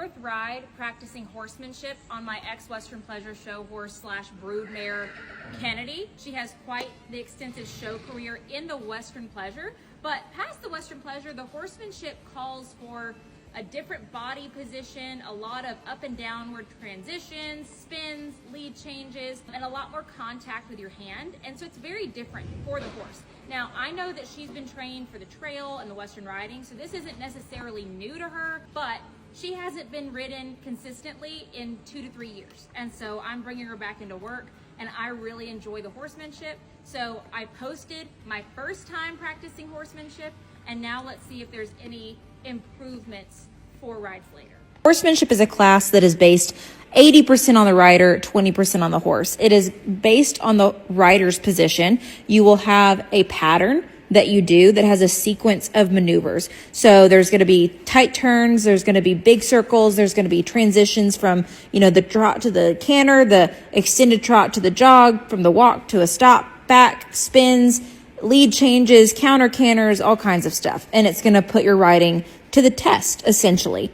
4th ride practicing horsemanship on my ex-Western Pleasure show horse / broodmare Kennedy. She has quite the extensive show career in the Western Pleasure, but past the Western Pleasure, the horsemanship calls for a different body position, a lot of up and downward transitions, spins, lead changes, and a lot more contact with your hand. And so it's very different for the horse. Now, I know that she's been trained for the trail and the Western riding, so this isn't necessarily new to her, but she hasn't been ridden consistently in 2 to 3 years. And so I'm bringing her back into work, and I really enjoy the horsemanship. So I posted my first time practicing horsemanship, and now let's see if there's any improvements 4 rides later. Horsemanship is a class that is based 80% on the rider, 20% on the horse. It is based on the rider's position. You will have a pattern that you do that has a sequence of maneuvers. So there's going to be tight turns, there's going to be big circles, there's going to be transitions from, the trot to the canter, the extended trot to the jog, from the walk to a stop, back, spins, lead changes, counter canters, all kinds of stuff. And it's going to put your riding to the test, essentially.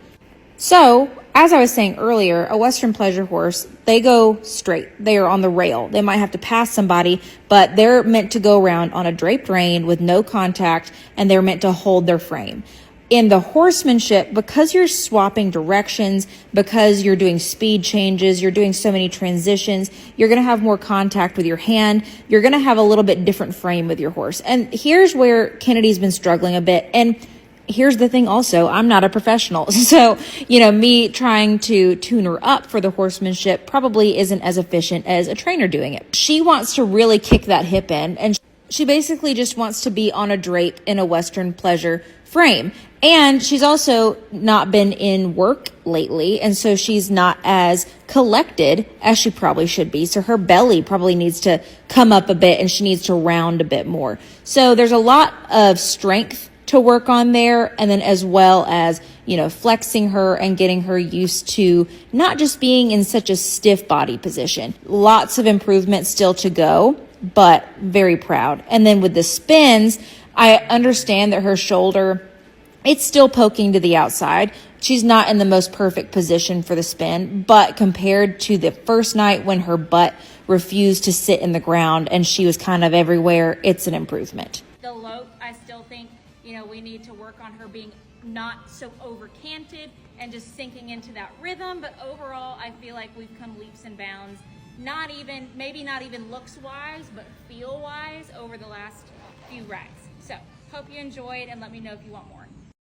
So, as I was saying earlier, a Western Pleasure horse, they go straight. They are on the rail. They might have to pass somebody, but they're meant to go around on a draped rein with no contact, and they're meant to hold their frame. In the horsemanship, because you're swapping directions, because you're doing speed changes, you're doing so many transitions, you're going to have more contact with your hand. You're going to have a little bit different frame with your horse. And here's where Kennedy's been struggling a bit. And here's the thing also, I'm not a professional. So, me trying to tune her up for the horsemanship probably isn't as efficient as a trainer doing it. She wants to really kick that hip in, and she basically just wants to be on a drape in a Western Pleasure frame. And she's also not been in work lately, and so she's not as collected as she probably should be. So her belly probably needs to come up a bit, and she needs to round a bit more. So there's a lot of strength to work on there, and then as well as, flexing her and getting her used to not just being in such a stiff body position. Lots of improvement still to go, but very proud. And then with the spins, I understand that her shoulder, it's still poking to the outside. She's not in the most perfect position for the spin, but compared to the first night when her butt refused to sit in the ground and she was kind of everywhere, it's an improvement. The lope, I still think, we need to work on her being not so over canted and just sinking into that rhythm. But overall, I feel like we've come leaps and bounds, maybe not even looks wise, but feel wise over the last few rides. So hope you enjoyed, and let me know if you want more.